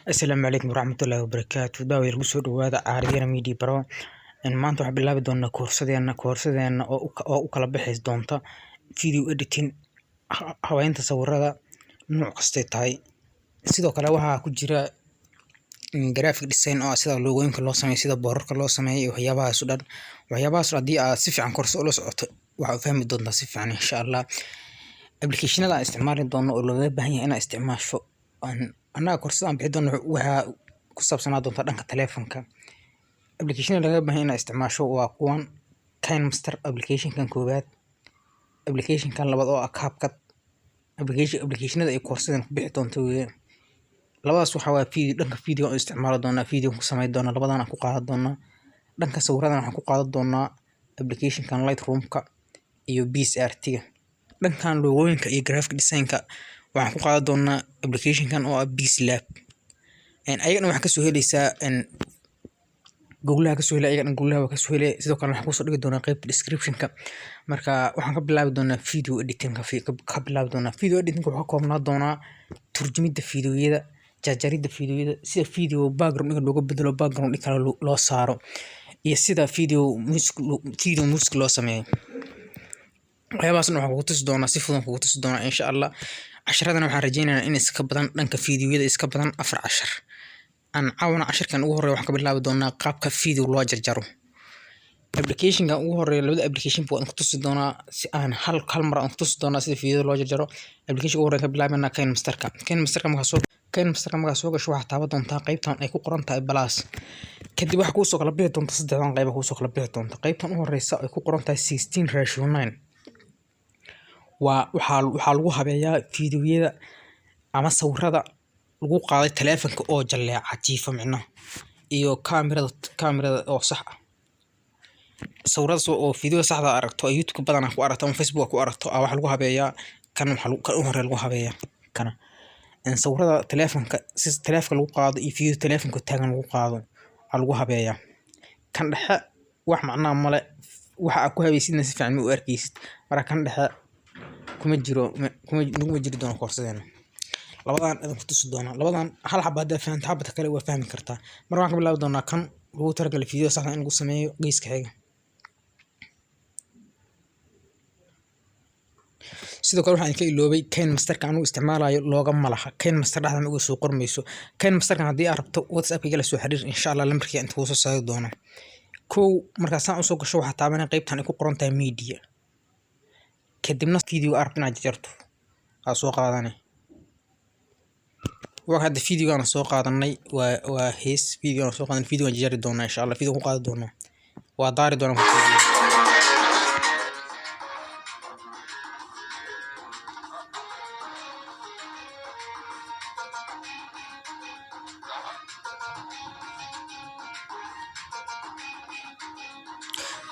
السلام عليكم ورحمة الله وبركاته. داوي الجسر وهذا عارضين ميدي برو إن ما أنتوا حب الله بدون كورسدينا أو كلا بحث دونتا فيديو إديتين هواين تصور هذا نوع قصة هاي سيدا كلا وها كجرا جرافيك ديزاين أو سيدا لوجوين كلا سمي سيدا بورر كلا سمي وحيابها سودان وحيابها سودان صفي عن كورس أولس وفهم دونتا صفي عن إن شاء الله أبليكيشن لا استعمال دون أولوية بهني أنا استعمال شو أنا كورسان بحدون وها كسب سنة دون ترانك تلفونك أبليكيشن اللي بهني أنا استعمال شو وقوان كان مستر أبليكيشن كان كوبات أبليكيشن كان لبضوا أكاب كت أبليكيشن هذا كورسان بحدون توي لبضوا سوحوا فيديو استعمال دونا فيديو كسماي دونا لبضوا أنا كقاعد دونا دنك صورنا أنا كقاعد دونا أبليكيشن كان لايت روم كا يو بيس أرتي دنك كان لوين كا جرافيك ديزاين كا waxaan ku qaadan doonaa application-kan oo ah BizLab ayagana waxaan ka soo helaysaa Google ka soo helay ayagana Google ka soo helay sidoo kale waxaan ku soo dhigi doonaa qaybta description-ka marka waxaan ka bilaabi doonaa video editing-ka ka bilaabi doonaa video editing-ka waxa ka koobnaa doonaa turjumida fiidiyoyada jarjaridda fiidiyoyada sida video background looga bedelo background kale loo saaro iyo sida video music loo sameeyo waxyaabahaasna waxaan kugu tusi doonaa si fudud kugu tusi doonaa insha Allah casharadana waxaan rajeynayaa in iska badan dhanka fiidiyoyada iska badan 4 cashar aan caawina casharkan ugu horeeyo waxaan ka bilaabi doonaa qaabka video loo jarjaro application-ka ugu horeeyo labada application baan ku tusi doonaa si aan hal mar aan ku tusi doonaa sida video loo jarjaro application ugu horeeyo ka bilaabana KineMasterka markaa soo gasho waxaad taaban doontaa qaybtan ay ku qoran tahay plus kadib waxa ku soo kala bixi doonta saddexdan qayb ku soo kala bixi doonta qaybtan ugu horeysa ay ku qoran tahay 16:9 waxaa lagu habeeyaa fiidiyoyada ama sawirada lagu qaaday taleefanka oo jaleeca jiifa micno iyo kaamirada oo sax ah sawirada oo fiidiyada saxda aragto ay YouTube badan ku aragto ama Facebook ku aragto waxa lagu habeeyaa kan u hore lagu habeeyaa kana in sawirada taleefanka si taleefanka lagu qaado iyo fiidiyo taleefanka taagan lagu qaado lagu habeeyaa kan dhexe wax macna male waxa ku habeeysidna si fiican u arkaysid marka kan dhexe kuma jiri doona koorsadena labadan aad ku tusi doona labadan hal xabada faanta xabada kale waa fahmi kartaa marka waxaan ka bilaabi doonaa kan lagu talagalay fiidiyada saxda in lagu sameeyo geeska xiga sidoo kale waxaan ka iloobay KineMasterka anu isticmaalayo looga malaha KineMaster dhaxdan ugu soo qormayso KineMasterka hadii aad rabto WhatsApp-ka la soo xiriir insha Allah lambarkiisa inta soo saari doona marka saan u soo gasho waxa taabanay qaybtan ay ku qoran tahay media kadibna video arabna jarjarto soo qaadanay waxaad video-gan soo qaadanay waa hees video-gan soo qaadanay video jarjari doona insha Allah video ku qaadi doona waa daari doona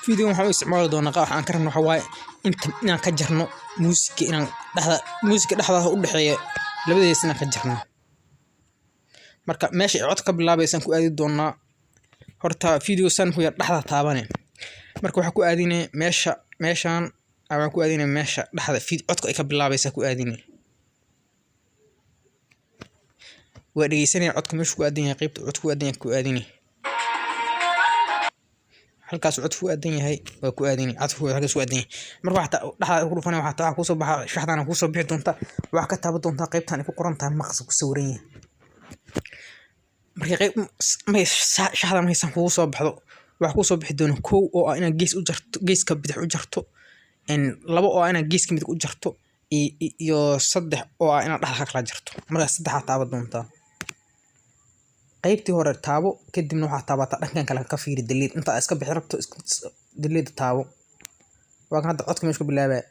video waxaan isticmaali doonaa waxaan ka rabno waxa waaye inaan ka jarno muusiga dhexda u dhaxeeya labadeesna ka jarno marka meesha cod ka bilaabaysan ku aadi doonaa horta video san ku yar dhexda taabane marka waxa ku aadinay meeshan aan ku aadinay meesha dhexda codka ay ka bilaabaysa ku aadinay waa dhageysanay codka meesha ku aadinay qaybta codka ku aadinay halkaas cod ku aadan yahay waa ku aadin codku halkaas ku aadan marka waxa dhaxda ku dhufanay waxa ku soo baxa shaxdana ku soo bixi doonta waxa ka taaban doonta qaybtan ay ku qoran tahay maqas ku sawiran yahay marka qayb shaxda ma haysan ku soo baxdo waxa ku soo bixi doona koow oo ina gees u jarto geeska bidix u jarto in laba oo ina geeska mid u jarto iyo saddex oo ina dhaxda kala jarto marka saddex taaban doonta qaybtii hore taabo kadibna waxa taabata dhankan kale ka fiiri delete inta iska bixi rabto delete taabo waa kan hadda codka meesha ku bilaabay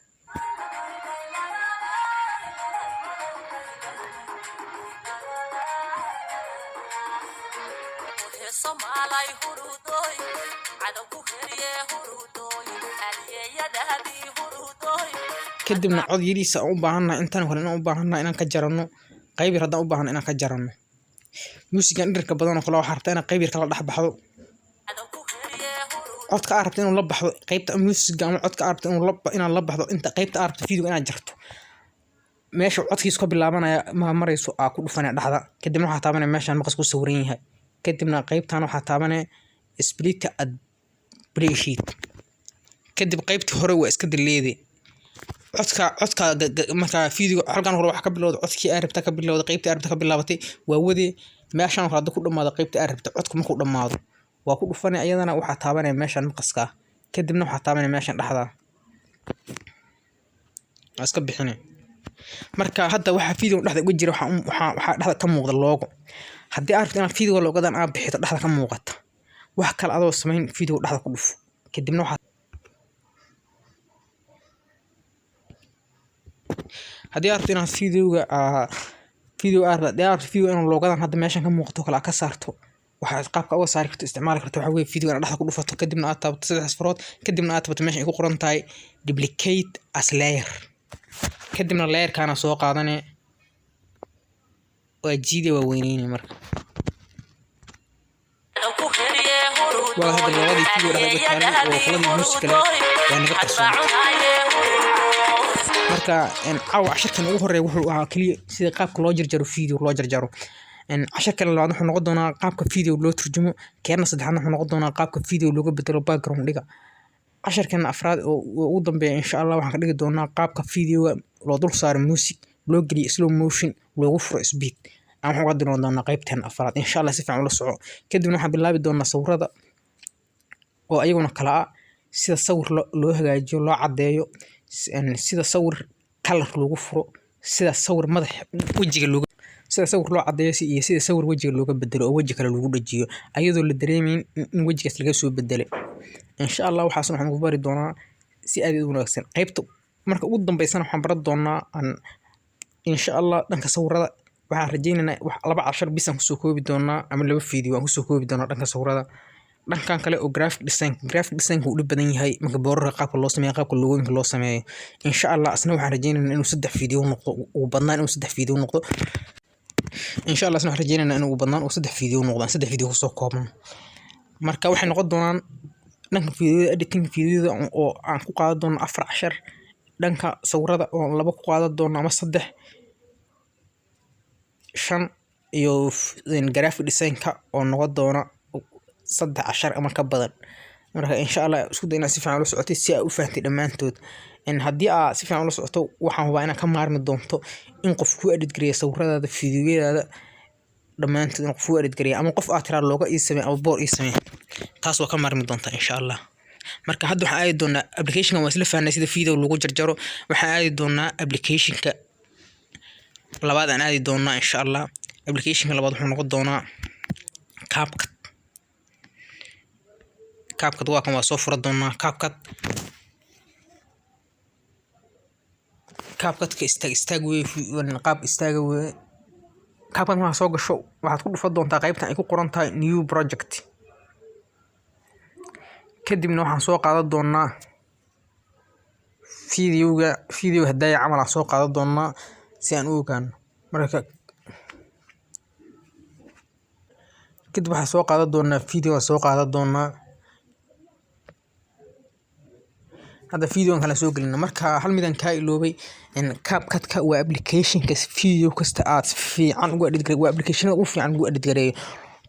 kadibna cod yariisa u baahannahay intaan hore u baahannahay inaan ka jarano qayb yar hadda u baahan inaan ka jarano musigan dhirka badan oo kala waxa rabtaa in qayb yar kala dhaxbaxdo codka aad rabto inuu la baxdo qaybta musiga ama codka aad rabto inuu la baxdo inta qaybta aad rabto video inaad jarto meesha codkiisu ka bilaabanaya ma marayso aa ku dhufanay dhaxda kadibna waxa taabanay meeshan maqas ku sawiran yahay kadibna qaybtan waxa taabanay split ad spreadsheet kadib qaybtii hore waa iska dileeday codka marka video halkan hore waxa ka bilowday codkii arabta ka bilowday qaybtii arabta ka bilaabatay waa wadi meeshan hore ku dhamaado qaybtii arabta codku markuu dhamaado waa ku dhufanay ayadana waxa taabanay meeshan maqaska kadibna waxa taabanay meeshan dhaxda iska bixinay marka hadda waxa video dhaxda uga jira waxa dhaxda ka muuqda logo hadii aad rabto video logodan aad bixito dhaxda ka muuqata wax kale adoo sameyn video dhaxda ku dhufo kadibna waxa hadii aad rabto inaad video in logodan hadda meeshan ka muuqato kala ka saarto waxa qaabka uga saari karto isticmaali karto waxa weey video dhaxda ku dhufato kadibna aad taabto saddex asfarood kadibna aad taabto meesha ay ku qoran tahay duplicate as layer kadibna layer kana soo qaadane waa jiide waa weyneen marka waa hada labadii video dhaxda ka taalo oo qoladii muusiga leh waa naga qarsoon marka caawa casharkan ugu horeeyo wuxuu ahaa kaliya sida qaabka loo jarjaro video loo jarjaro casharkan labaad wuxuu noqon doonaa qaabka video loo turjumo keena saddexaad wuxuu noqon doonaa qaabka video looga bedelo background dhiga casharkan afraad oo ugu dambeeya insha Allah waxaan ka dhigi doonaa qaabka video loo dul saaro music loo geliyo slow motion loogu furo speed aan waxaan ka dhigi doonaa qaybtan afraad insha Allah si fiican ula soco kadibna waxaan bilaabi doonaa sawirada oo ayaguna kala ah sida sawir loo hagaajiyo loo cadeeyo sida sawir color loogu furo sida sawir madax wajiga looga sida sawir loo cadeeyo iyo sida sawir wajiga looga bedelo oo wajiga kale lagu dhajiyo ayadoo la dareemin in wajigaas laga soo bedelay insha Allah waxaan ku bari doonaa si aad u wanaagsan qaybta marka ugu dambeysana waxaan baran doonaa insha Allah dhanka sawirada waxaan rajaynaynaa wax laba cashar bisan ku soo koobi doonaa ama laba video aan ku soo koobi doonaa dhanka sawirada dhankan kale oo graphic design uu dhib badan yahay marka boorarka qaabka loo sameeyo qaabka logoinka loo sameeyo insha Allah asna waxaan rajaynaynaa inuu 3 video noqdo oo badnaan inuu 3 video noqdo insha Allah asna waxaan rajaynaynaa inuu badnaan oo 3 video noqdo 3 video ku soo koobno marka waxay noqon doonaan dhanka video editing videoda oo aan ku qaadan doono 4 cashar dhanka sawirada oo 2 ku qaadan doono ama 3 5 iyo graphic design-ka oo noqon doona 3 cashar ama ka badan marka insha Allah isku dayna si fiican u socotay si aad u fahanto dhamaantood in hadii aad si fiican u socoto waxaan hubaa inaad ka maarmi doonto in qof ku edit gareeyo sawiradaada fiidiyoyada dhamaantood in qof ku edit gareeyo ama qof aad tiraa looga ii sameeyo ama boor ii sameeyo taas waa ka maarmi doonta insha Allah marka hadda waxaan aadi doonaa application-ka waa isla fahanay sida video lagu jarjaro waxaan aadi doonaa application-ka labaad aan aadi doonaa insha Allah application-ka labaad wuxuu noqon doonaa CapCut waa kan waa soo fura doonaa CapCut-ka istaag way qaab istaaga way CapCut ma soo gasho waxaad ku dhufan doontaa qaybtan ay ku qoran tahay new project kadibna waxaan soo qaadan doonaa video hadaya camal aan soo qaadan doonaa si aan u ogaano marka kadib waxaan soo qaadan doonaa video soo qaadan doonaa هذا فيديو كان سوق لنا مركا هل ميدان كاي لوبي ان CapCut ka waa application ka video kasta aad fiican ugu edit gareey waa application ugu fiican ugu edit gareey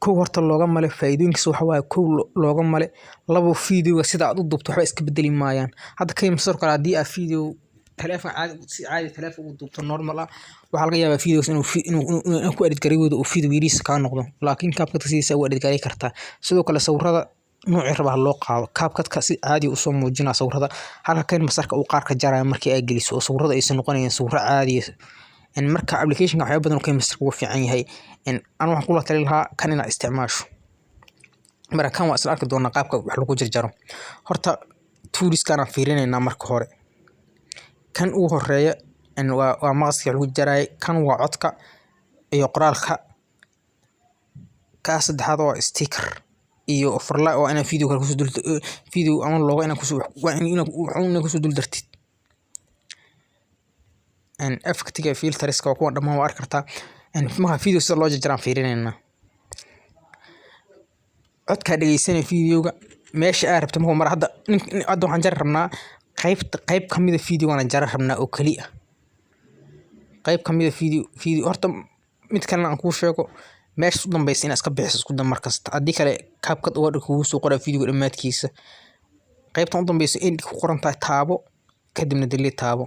ko horta looga male faa'iidooyinkiisa waxa waaye ko looga male labo video sida aad u duubto waxba iska bedeli maayaan hadda kayma soo kala hadii aad video telefoon caadi telefoon u duubto normal ah waxa laga yaabaa videos inuu ku edit gareeydo oo video yariis ka noqdo laakiin CapCut siisa u edit gareey kartaa sidoo kale sawirada nooc rabaha loo qaado CapCut si caadi u soo muujina sawirada halka kayn masarka uu qaar ka jaray markii ay geliso sawirada ay noqonayaan sawir caadi in marka application-ka waxa badan kayn masarka ugu fiican yahay in aan wax kula tali lahaa kan ina isticmaasho marka kan waa isla arki doonaa qaabka wax lagu jarjaro horta tools-kana fiirinayna marka hore kan uu horeeyo in waa maqaska lagu jaray kan waa codka iyo qoraalka ka saddexaad waa sticker iyo overlay oo ana video kale ku soo dulto video ama logo ina ku soo dul dartid an effective filters ka kuwa dhamaan waa arki kartaa in marka video sida loo jarjaraan fiirinayna codka dhageysanay video-ga meesha aad rabto mar hadda waxaan jar rabnaa qayb kamid ah video-gana jar rabnaa oo kaliya qayb kamid ah video horta mid kalena aan kuu sheego meesha u dambaysa inaad iska bixiso isku dan markasta haddii kale kabkad uga kugu soo qoraa videoga dhammaadkiisa qaybtan u dambaysa in ku qoran tahay taabo kadibna delete taabo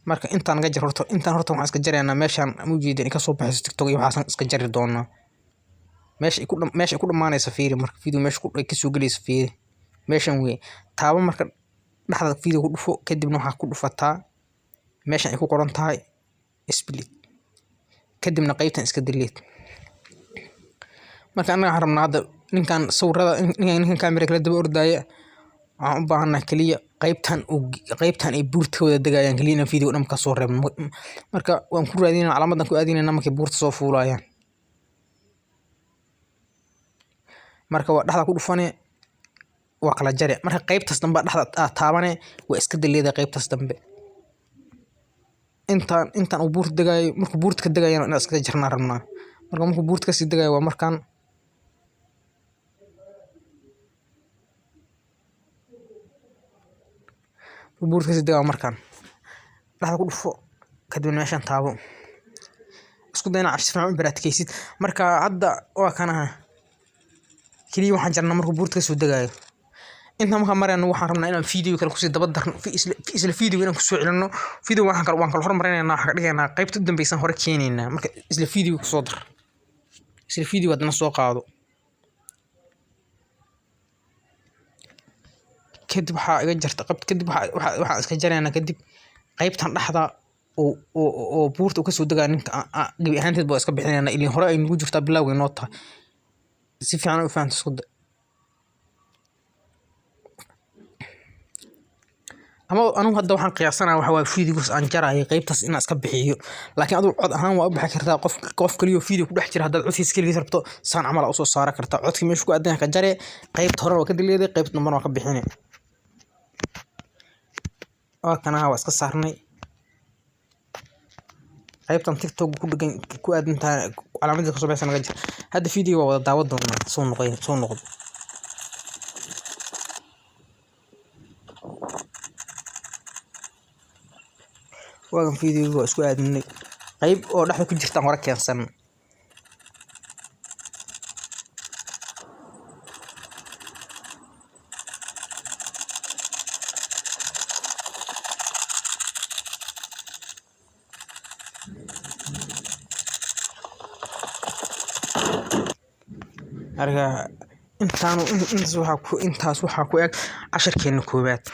marka intaan naga jar horta waxaan iska jaraynaa meeshaan ma ujeedin in ka soo baxayso TikTok iyo waxaan iska jari doonaa meesha ku dhamaanaysa fiiri marka video meesha ka soo galaysa fiiri meeshan way taabo marka dhaxda video ku dhufo kadibna waxa ku dhufataa meeshan ay ku qoran tahay split kadibna qaybtan iska delete marka anaga rabnaa hadda ninkan sawirada ninkan camera kala daba ordaya waxaan u baahanahay kaliya qaybtan ay buurta wada degayaan kaliya video dhan ka soo reebno marka waan ku raadinaa calaamadan ku aadinayna markay buurta soo fuulayaan marka waa dhaxda ku dhufane waa kala jare marka qaybtaas dambe dhaxda taabane waa iska deleeda qaybtaas dambe intaan uu buurta degayo markuu buurta ka degayana inaad iska jarnaa rabnaa marka markuu buurta ka sii degayo waa markaan buurta ka sii degayo markaan dhaxda ku dhufo kadibna meeshan taabo isku dayna cashir fiican u baraadkaysid marka hadda waa kanaha kaliya waxaan jarnaa markuu buurta ka soo degayo inta marka marayna waxaan rabnaa inaan video kale ku sii daba darno isla video inaan ku soo celino video waan kala hormarinaynaa waxa ka dhigaynaa qaybta u dambaysan hore keenaynaa marka isla video ku soo dar isla video hadana soo qaado kadib waxa iga jarta kadib waxa iska jaraynaa kadib qaybtan dhaxda oo buurta ka soo degaa ninka gabi ahaanteed baa iska bixinaynaa ilaa hore ay nagu jirtaa bilowga inoo tahay si fiican u fahanto isku day ama anu hadda waxaan qiyaasanayaa waxa waa videos aan jaraayay qaybtaas inaan iska bixiyo laakiin adigu cod ahaan waa u bixi kartaa qof kaliya video ku dhex jira haddaad codkiisa kaliya rabto saan camal u soo saara kartaa codkii meesha ku aadan ka jare qaybta hore waa ka dileeday qaybta dambana waa ka bixinay oo kana waa iska saarnay qaybtan TikTok ku dhagan ku aadan tahay calaamadda ka soo baxsan naga jir hadda video waa wada daawad doonaa soo noqdo waagan video isku aadinay qayb oo dhaxda ku jirtaan hore keensan arga intaas waxa ku eg casharkeena koobaad